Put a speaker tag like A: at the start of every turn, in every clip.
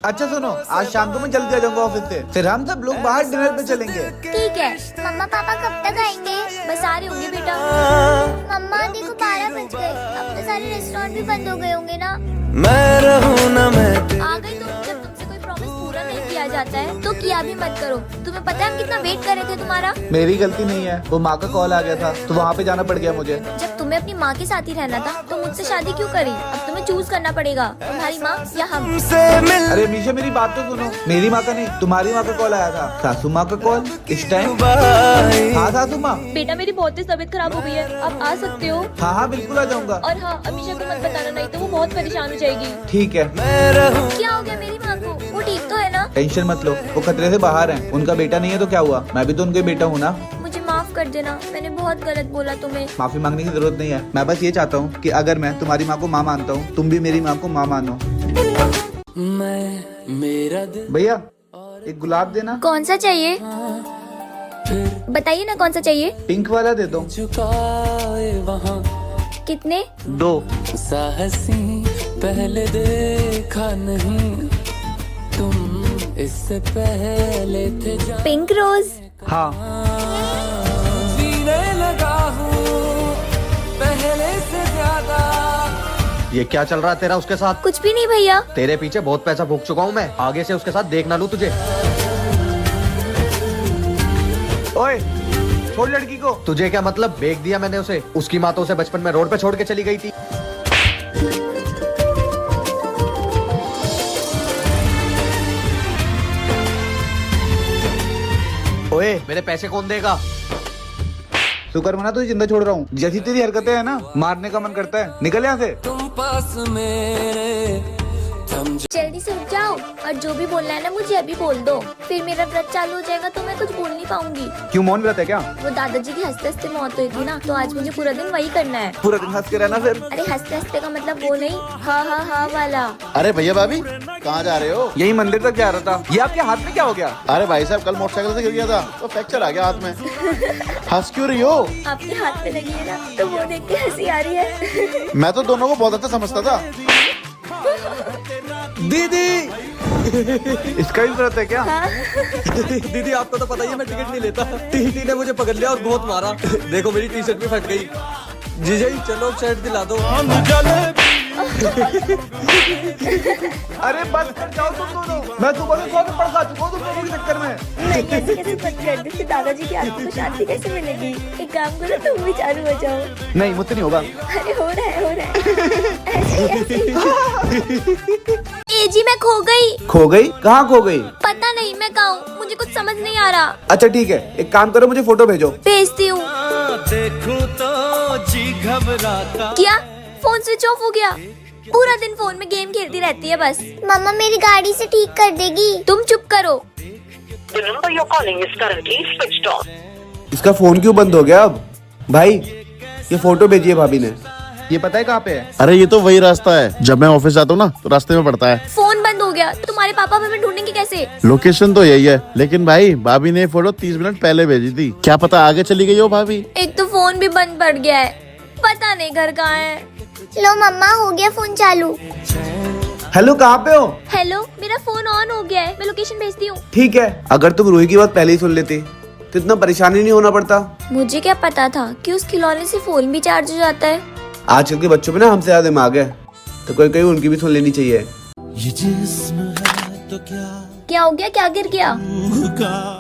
A: अच्छा सुनो, आज शाम को मैं जल्दी आ जाऊंगा ऑफिस से, फिर हम सब लोग बाहर डिनर पे चलेंगे।
B: ठीक है। मम्मा पापा कब तक आएंगे? बस आ रहे होंगे बेटा। मम्मा देखो 12 बज गए, अब तो सारे रेस्टोरेंट भी बंद हो गए होंगे ना।
C: मैं रहूं ना मैं
B: आ गई तुम। जब तुमसे कोई प्रॉमिस पूरा नहीं किया जाता है तो किया भी मत करो। तुम्हें पता है हम कितना वेट कर रहे थे तुम्हारा।
A: मेरी गलती नहीं है, वो माँ का कॉल आ गया था तो वहाँ पे जाना पड़ गया मुझे।
B: जब तुम्हें अपनी माँ के साथ ही रहना था तो मुझसे शादी क्यों करी? अब तुम्हें चूज करना पड़ेगा, तुम्हारी माँ या हम।
C: से मिल
A: अरे मीशा मेरी बात तो सुनो, मेरी माँ का नहीं तुम्हारी माँ का कॉल आया था। सासू माँ का कॉल इस टाइम? हाँ सासू माँ।
B: बेटा मेरी बहुत तेज तबीयत खराब हो गई है, आप आ सकते हो?
A: हाँ हाँ बिल्कुल आ जाऊंगा।
B: और हाँ अमीशा को मत बताना, नहीं तो वो बहुत परेशान हो जाएगी।
A: ठीक है।
C: मैं रहूं
B: क्या हो गया मेरी माँ को? वो ठीक तो है ना?
A: टेंशन मत लो, वो खतरे से बाहर है। उनका बेटा नहीं है तो क्या हुआ, मैं भी तो उनका बेटा हूँ ना।
B: मुझे माफ कर देना, मैंने बहुत गलत बोला तुम्हें।
A: माफी मांगने की जरूरत नहीं है। मैं बस ये चाहता हूँ कि अगर मैं तुम्हारी माँ को माँ मानता हूँ, तुम भी मेरी माँ को माँ मानो।
C: मैं मेरा दिल
A: भैया एक गुलाब देना।
B: कौन सा चाहिए बताइए ना, कौन सा चाहिए?
A: पिंक वाला दे दो।
C: झुकाए वहाँ
B: कितने?
A: 2।
C: साहसी पहले देखा नहीं तुम, इससे पहले थे जा
B: पिंक रोज।
A: हाँ
C: जीने लगा हूँ पहले से ज्यादा।
D: ये क्या चल रहा है तेरा उसके साथ?
B: कुछ भी नहीं भैया।
D: तेरे पीछे बहुत पैसा फूक चुका हूँ मैं, आगे से उसके साथ देख ना लूं तुझे।
A: ओए छोड़ लड़की को।
D: तुझे क्या मतलब, बेच दिया मैंने उसे। उसकी माँ तो उसे बचपन में रोड पे छोड़ के चली गई थी।
A: ओए
D: मेरे पैसे कौन देगा?
A: शुक्र मना तुझे जिंदा छोड़ रहा हूँ। जैसी तेरी हरकतें है ना, मारने का मन करता है। निकल यहाँ से।
C: तुम पास मेरे थम
B: जल्दी से उठ जाओ और जो भी बोलना है ना मुझे अभी बोल दो, फिर मेरा व्रत चालू हो जाएगा तो मैं कुछ बोल नहीं पाऊंगी।
A: क्यों मौन व्रत है क्या?
B: वो दादाजी की हंसते हंसते मौत हुई थी ना, तो आज मुझे पूरा दिन वही करना है।
A: पूरा दिन हंस के रहना फिर।
B: अरे हंसते हंसते का मतलब वो नहीं, हाँ हाँ हाँ वाला।
E: अरे भैया भाभी कहाँ जा रहे हो?
A: यही मंदिर तक जा रहा था। ये आपके हाथ में क्या हो गया?
E: अरे भाई साहब कल मोटरसाइकिल से गिर गया था तो फ्रैक्चर आ गया हाथ में। हंस क्यों रही हो?
B: आपके हाथ पे लगी है ना, तो वो देख के हंसी आ रही है।
E: मैं तो दोनों को बहुत अच्छा समझता था।
A: दीदी इसका ही व्रत है क्या?
F: दीदी आपको तो पता ही है मैं टिकट नहीं लेता। टीटी ने मुझे पकड़ लिया और बहुत मारा। देखो मेरी टी शर्ट भी फट गई। जीजा जी चलो शर्ट दिला दो।
A: अरे बस कर जाओ तुम दोनों। मैं सुबह से 100 थप्पड़ खा चुका हूँ तुम दोनों के चक्कर में।
B: नहीं ऐसे कैसे मत कर दे, फिर दादाजी की आत्मा को शांति कैसे मिलेगी? एक काम करो तुम भी चालू हो जाओ।
A: नहीं मुझसे नहीं होगा।
B: अरे हो रहा है, हो रहा है। ऐसे ए जी मैं खो गई।
A: खो गई? कहाँ खो गई?
B: पता नहीं मैं कहाँ हूँ, मुझे कुछ समझ नहीं आ रहा।
A: अच्छा ठीक है, एक काम करो मुझे फोटो भेजो।
B: भेजती हूँ।
C: देखूं तो जी घबराता।
B: क्या फोन स्विच ऑफ हो गया? पूरा दिन फोन में गेम खेलती रहती है बस। मम्मा मेरी गाड़ी से ठीक कर देगी। तुम चुप करो।
G: The number you're calling is currently switched off.
A: इसका फोन क्यों बंद हो गया अब? भाई ये फोटो भेजिए भाभी ने। ये पता है कहाँ पे है?
E: अरे ये तो वही रास्ता है, जब मैं ऑफिस जाता हूँ ना तो रास्ते में पड़ता है।
B: फोन बंद हो गया, तुम्हारे पापा हमें ढूंढेंगे कैसे?
E: लोकेशन तो यही है, लेकिन भाई भाभी ने फोटो 30 मिनट पहले भेजी थी, क्या पता आगे चली गई हो भाभी।
B: एक तो फोन भी बंद पड़ गया है, पता नहीं घर कहाँ है। लो मम्मा हो गया फोन चालू।
A: हेलो कहाँ पे हो?
B: हेलो मेरा फोन ऑन हो गया है, मैं लोकेशन भेजती हूँ।
A: ठीक है, अगर तुम रूही की बात पहले ही सुन लेती तो इतना परेशानी नहीं होना पड़ता।
B: मुझे क्या पता था कि उस खिलौने से फोन भी चार्ज हो जाता है।
A: आजकल के बच्चों में ना हमसे ज्यादा दिमाग है, तो कोई कोई उनकी भी सुन लेनी चाहिए।
C: ये जिस्म है तो
B: क्या हो गया, क्या गिर गया?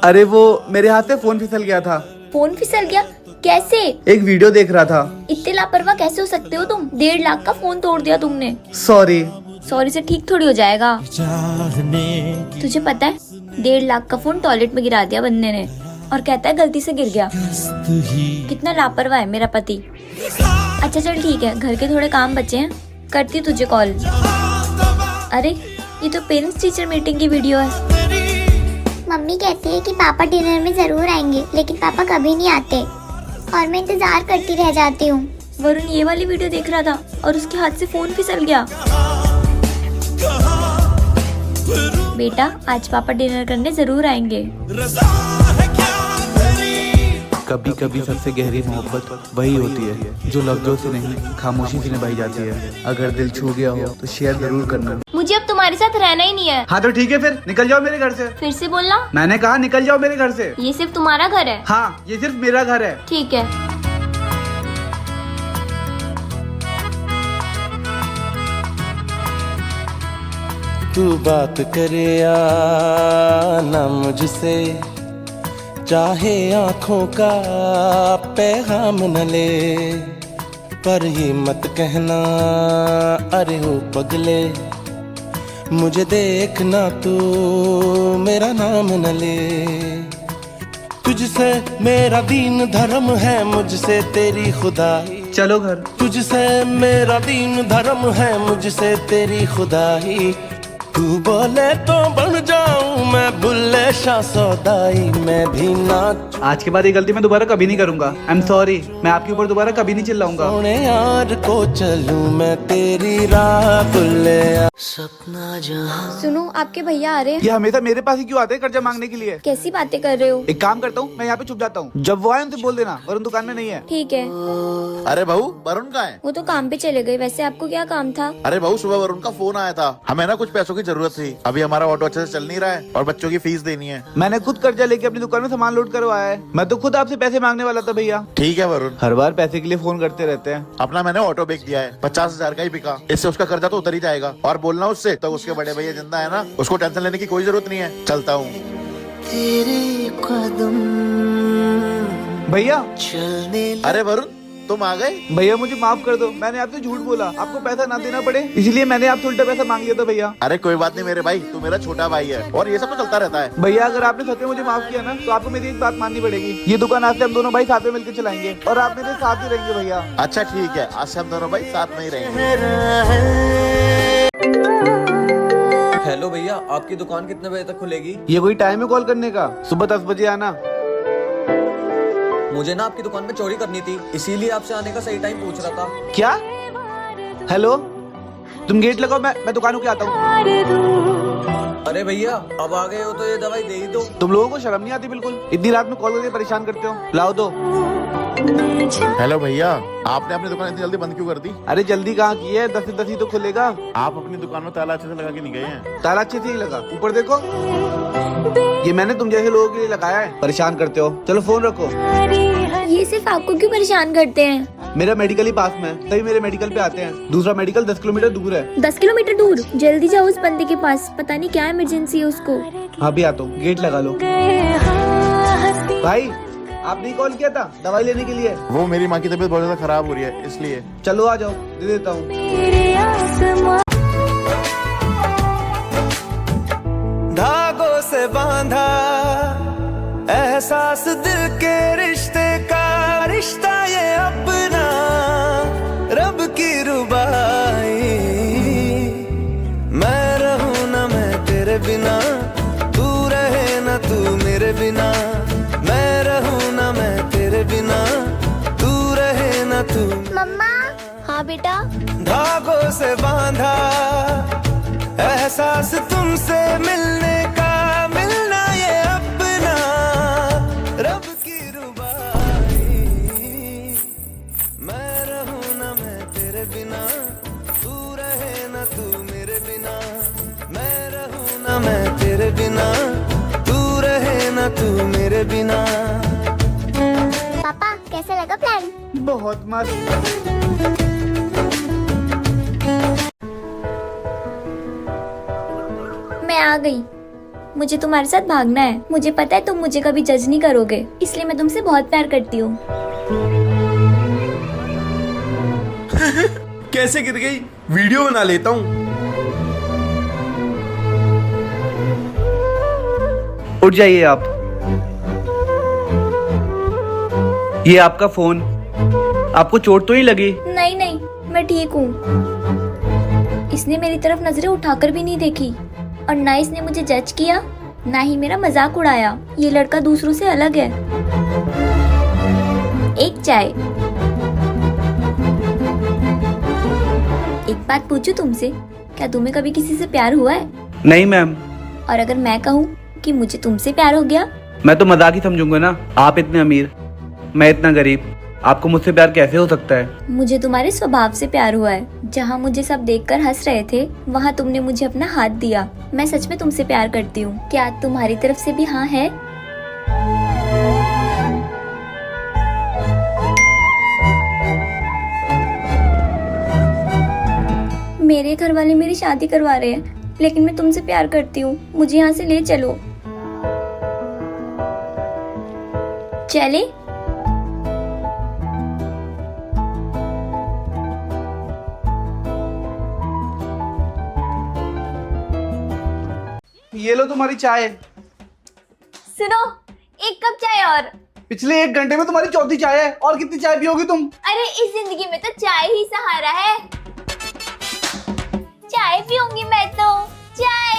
A: अरे वो मेरे हाथ से फोन फिसल गया था।
B: फोन फिसल गया? कैसे?
A: एक वीडियो देख रहा था।
B: इतने लापरवाह कैसे हो सकते हो तुम? 1.5 लाख का फोन तोड़ दिया तुमने।
A: सॉरी।
B: सॉरी से ठीक थोड़ी हो जाएगा।
C: चाहने
B: तुझे पता है 1.5 लाख का फोन टॉयलेट में गिरा दिया बंदे ने, और कहता है गलती से गिर गया। कितना लापरवाह है मेरा पति। अच्छा चल ठीक है, घर के थोड़े काम बचे हैं, करती तुझे कॉल। अरे ये तो पेरेंट्स टीचर मीटिंग की वीडियो है।
H: मम्मी कहती है कि पापा डिनर में जरूर आएंगे, लेकिन पापा कभी नहीं आते और मैं इंतजार करती रह जाती हूँ।
B: वरुण ये वाली वीडियो देख रहा था और उसके हाथ से फोन फिसल गया। बेटा आज पापा डिनर करने जरूर आएंगे।
A: कभी कभी सबसे गहरी मोहब्बत वही होती है जो लफ्जों से नहीं खामोशी से निभाई जाती है। अगर दिल छू गया हो तो शेयर जरूर करना।
B: मुझे अब तुम्हारे साथ रहना ही नहीं है।
A: हाँ तो ठीक है फिर निकल जाओ मेरे घर से।
B: फिर से बोलना।
A: मैंने कहा निकल जाओ मेरे घर से।
B: ये सिर्फ तुम्हारा घर है?
A: हाँ ये सिर्फ मेरा घर है।
B: ठीक है।
I: तू बात करे या ना मुझसे, चाहे आंखों का पैगाम न ले, पर ये मत कहना अरे हो पगले, मुझे देखना तू मेरा नाम न ले। तुझसे मेरा दीन धर्म है, मुझसे तेरी खुदाई।
A: चलो घर।
I: तुझसे मेरा दीन धर्म है, मुझसे तेरी खुदाई। तू बोले तो बन जाऊं मैं बुल्ले शाह सौदाई, मैं भी नाच।
A: आज के बाद ये गलती मैं दोबारा कभी नहीं करूंगा। I am sorry. मैं आपके ऊपर दोबारा कभी नहीं चिल्लाऊंगा।
I: सोने यार को चलूं मैं तेरी राह बुल्ले सपना जहां।
B: सुनो आपके भैया आ रहे हैं।
A: ये हमेशा मेरे पास ही क्यों आते हैं कर्जा मांगने के लिए?
B: कैसी बातें कर रहे हो?
A: एक काम करता हूँ मैं यहाँ पे छुप जाता हूँ। जब वो आए उनसे बोल देना वरुण दुकान में नहीं है।
B: ठीक है।
E: अरे बहू वरुण कहाँ है?
B: वो तो काम पे चले गए। वैसे आपको क्या काम था?
E: अरे बहू सुबह वरुण का फोन आया था, हमें ना कुछ पैसों की जरूरत थी। अभी हमारा ऑटो अच्छे से चल नहीं रहा है और बच्चों की फीस देनी है।
A: मैंने खुद कर्जा लेके अपनी दुकान में सामान लोड करवाया है। मैं तो खुद आपसे पैसे मांगने वाला था भैया।
E: ठीक है वरुण,
A: हर बार पैसे के लिए फोन करते रहते हैं।
E: अपना मैंने ऑटो बेच दिया है, 50,000 का ही बिका। इससे उसका कर्जा तो उतर ही जाएगा। और बोलना उससे तो उसके बड़े भैया जिंदा है ना, उसको टेंशन लेने की कोई जरूरत नहीं है। चलता हूँ।
I: तेरे कदम
A: भैया।
I: चलने
E: अरे वरुण तुम आ गए?
A: भैया मुझे माफ कर दो, मैंने आपसे झूठ बोला, आपको पैसा ना देना पड़े इसलिए मैंने आपसे उल्टा पैसा मांग लिया था भैया।
E: अरे कोई बात नहीं मेरे भाई, तू मेरा छोटा भाई है और ये सब तो चलता रहता है।
A: भैया अगर आपने सच में मुझे माफ किया ना तो आपको मेरी एक बात माननी पड़ेगी। ये दुकान आज से हम दोनों भाई साथ में मिलकर चलाएंगे और आप मेरे साथ ही रहेंगे भैया।
E: अच्छा ठीक है, आज से हम दोनों भाई साथ में ही रहेंगे।
F: हेलो भैया, आपकी दुकान कितने बजे तक खुलेगी?
A: ये कोई टाइम है कॉल करने का? सुबह 10 बजे आना।
F: मुझे ना आपकी दुकान में चोरी करनी थी, इसीलिए आपसे आने का सही टाइम पूछ रहा था।
A: क्या? हेलो तुम गेट लगाओ, मैं दुकान के आता हूँ।
F: अरे भैया अब आ गए हो तो ये दवाई दे ही दो।
A: तुम लोगों को शर्म नहीं आती बिल्कुल? इतनी रात में कॉल करके परेशान करते हो। लाओ दो।
E: हेलो भैया, आपने अपनी दुकान इतनी जल्दी बंद क्यों कर दी?
A: अरे जल्दी कहाँ की है, 10 से 10 ही तो खुलेगा।
E: आप अपनी दुकान में ताला अच्छे से लगा के नहीं गए हैं?
A: ताला अच्छे से ही लगा, ऊपर देखो। ये मैंने तुम जैसे लोगों के लिए लगाया है। परेशान करते हो, चलो फोन रखो।
B: ये सिर्फ आपको क्यों परेशान करते हैं?
A: मेरा मेडिकल ही पास में है, तभी मेरे मेडिकल पे आते हैं। दूसरा मेडिकल 10 किलोमीटर दूर है।
B: 10 किलोमीटर दूर? जल्दी जाओ उस बंदे के पास, पता नहीं क्या इमरजेंसी है उसको।
A: हाँ भी आता हूँ, गेट लगा लो। भाई आपने कॉल किया था दवाई लेने के लिए?
E: वो मेरी माँ की तबीयत बहुत ज्यादा खराब हो रही है इसलिए।
A: चलो आ जाओ, दे देता हूँ।
I: धागों से बांधा एहसास दिल के रिश्ते का, रिश्ता ये अपना रब की रुबाई। मैं रहूं ना मैं तेरे बिना, तू रहे ना तू मेरे बिना। मैं रहूं ना मैं तेरे बिना, तू रहे ना तू।
H: मम्मा।
B: हाँ बेटा।
I: धागों से बांधा एहसास तुमसे मिलने का, मिलना ये अपना रब की रुबाई। मैं रहूं ना मैं तेरे बिना, तू रहे ना तू मेरे बिना। मैं रहूं ना मैं तेरे बिना, तू रहे ना तू मेरे बिना।
H: पापा कैसा लगा प्लान?
A: बहुत मस्त।
B: मैं आ गई। मुझे तुम्हारे साथ भागना है। मुझे पता है तुम मुझे कभी जज नहीं करोगे, इसलिए मैं तुमसे बहुत प्यार करती हूँ।
I: कैसे गिर गई? वीडियो बना लेता हूँ।
A: उठ जाइए आप। ये आपका फोन। आपको चोट तो नहीं लगी?
B: नहीं नहीं, मैं ठीक हूँ। इसने मेरी तरफ नजरें उठाकर भी नहीं देखी और ना इसने मुझे जज किया, ना ही मेरा मजाक उड़ाया। ये लड़का दूसरों से अलग है। एक चाय। एक बात पूछूं तुमसे, क्या तुम्हें कभी किसी से प्यार हुआ है?
A: नहीं मैम।
B: और अगर मैं कहूँ कि मुझे तुमसे प्यार हो गया?
A: मैं तो मजाक ही समझूंगा ना। आप इतने अमीर, मैं इतना गरीब। आपको मुझसे प्यार कैसे हो सकता है?
B: मुझे तुम्हारे स्वभाव से प्यार हुआ है। जहाँ मुझे सब देखकर हंस रहे थे, वहाँ तुमने मुझे अपना हाथ दिया। मैं सच में तुमसे प्यार करती हूँ। क्या तुम्हारी तरफ से भी हाँ है? मेरे घर वाले मेरी शादी करवा रहे हैं, लेकिन मैं तुमसे प्यार करती हूँ। मुझे यहाँ से ले चलो। चले?
A: ये लो तुम्हारी चाय।
B: सुनो, एक कप चाय और।
A: पिछले 1 घंटे में तुम्हारी चौथी चाय है, और कितनी चाय पियोगी तुम?
B: अरे इस जिंदगी में तो चाय ही सहारा है। चाय पीऊंगी मैं तो। चाय।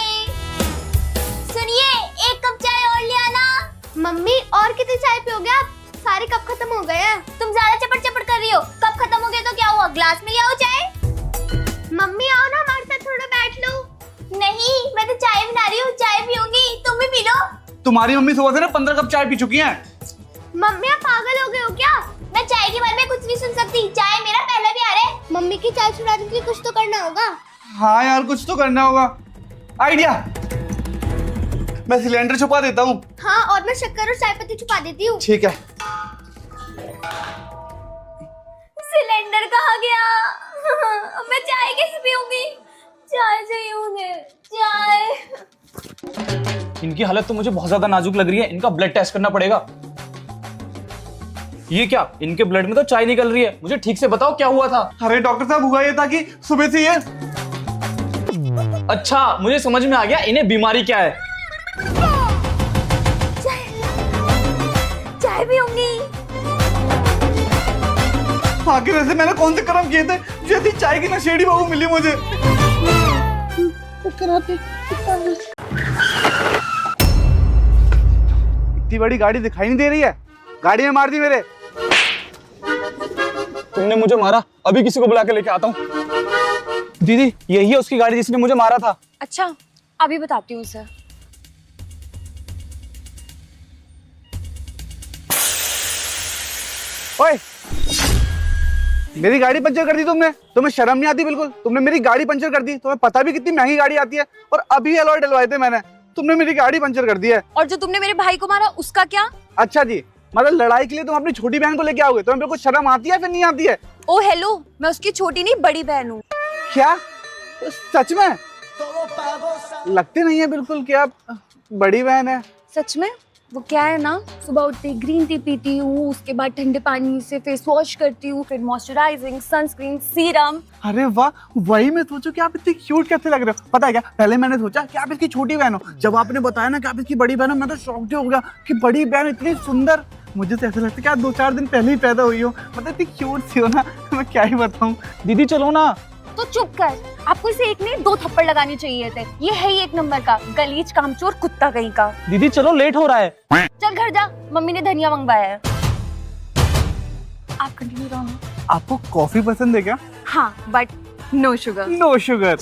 B: सुनिए, 1 कप चाय और ले आना।
H: मम्मी और कितनी चाय पियोगे आप? सारे कप खत्म हो गए हैं।
B: तुम ज्यादा चपड़ चपड़ कर रही हो। कप खत्म हो गए तो क्या हुआ, ग्लास में ले आओ चाय।
H: मम्मी आओ ना हमारे साथ, थोड़ा बैठ लो।
B: नहीं, मैं तो चाय बना रही हूँ, चाय पीऊंगी, तुम भी पी लो।
A: तुम्हारी मम्मी सुबह से ना 15 कप चाय पी चुकी हैं।
H: मम्मी आप पागल हो गए हो क्या?
B: मैं चाय के बारे में कुछ नहीं सुन सकती। चाय मेरा पहला प्यार है।
H: मम्मी की चाय छुड़ाने के लिए कुछ तो करना होगा।
A: हाँ यार, कुछ तो करना होगा। आइडिया, मैं सिलेंडर छुपा देता हूँ।
H: हाँ, और मैं शक्कर और चाय पत्ती छुपा देती हूँ।
A: ठीक है।
B: सिलेंडर कहाँ गया? मैं चाय कैसे पीऊंगी? चाय चाहिए मुझे, चाय।
F: इनकी हालत तो मुझे बहुत ज्यादा नाजुक लग रही है। इनका ब्लड टेस्ट करना पड़ेगा। ये क्या, इनके ब्लड में तो चाय निकल रही है। मुझे ठीक से बताओ क्या हुआ था।
A: अरे डॉक्टर साहब, हुआ ये था कि सुबह से ये।
F: अच्छा, मुझे समझ में आ गया, इन्हें बीमारी क्या है।
B: चाय पीऊंगी।
A: आखिर ऐसे मैंने कौन से कर्म किए थे जो इतनी चाय की नशेड़ी बहू मिली मुझे? इतनी बड़ी गाड़ी दिखाई नहीं दे रही है। गाड़ी में मार दी मेरे।
F: तुमने मुझे मारा? अभी किसी को बुला के लेके आता हूँ। दीदी, यही है उसकी गाड़ी जिसने मुझे मारा था।
J: अच्छा, अभी बताती हूँ सर।
A: ओए, मेरी गाड़ी पंचर कर दी तुमने। तुम्हें शर्म नहीं आती बिल्कुल? तुमने मेरी गाड़ी पंचर कर दी। तुम्हें पता भी कितनी महंगी गाड़ी आती है, और अभी अलॉय डलवाए थे मैंने। तुमने मेरी गाड़ी पंचर कर दी है।
J: और जो तुमने मेरे भाई को मारा उसका क्या?
A: अच्छा जी, मतलब लड़ाई के लिए तुम अपनी छोटी बहन को लेके आओगे? तुम्हें बिल्कुल शर्म आती है फिर नहीं आती है?
J: ओ हेलो, मैं उसकी छोटी नहीं बड़ी बहन हूँ।
A: क्या सच में? लगते नहीं है बिल्कुल कि आप बड़ी बहन है।
J: सच में? वो क्या है ना, सुबह उठते ही ग्रीन टी पीती हूँ, उसके बाद ठंडे पानी से फेस वॉश करती हूँ, फिर मॉइस्चराइजिंग, सनस्क्रीन, सीरम।
A: अरे वाह, वही मैं सोचूं कि आप इतनी क्यूट कैसे लग रहे हो। पता है क्या, पहले मैंने सोचा कि आप इसकी छोटी बहन हो। जब आपने बताया ना कि आप इसकी बड़ी बहन हो, मैं तो शॉक्ड हो गया कि बड़ी बहन इतनी सुंदर। मुझे तो ऐसा लगता है कि आप 2-4 दिन पहले ही पैदा हुई हो। मतलब इतनी क्यूट सी हो ना, मैं क्या ही बताऊं।
F: दीदी चलो ना।
J: तो चुप कर, आपको इसे 1 नहीं 2 थप्पड़ लगाने चाहिए थे। ये है ही 1 नंबर का गलीज, कामचोर, कुत्ता कहीं का।
F: दीदी चलो, लेट हो रहा है।
J: चल घर जा, मम्मी ने धनिया मंगवाया है। आप कंटिन्यू रहो।
A: आपको कॉफी पसंद है क्या?
J: हाँ, but no sugar.
A: No sugar.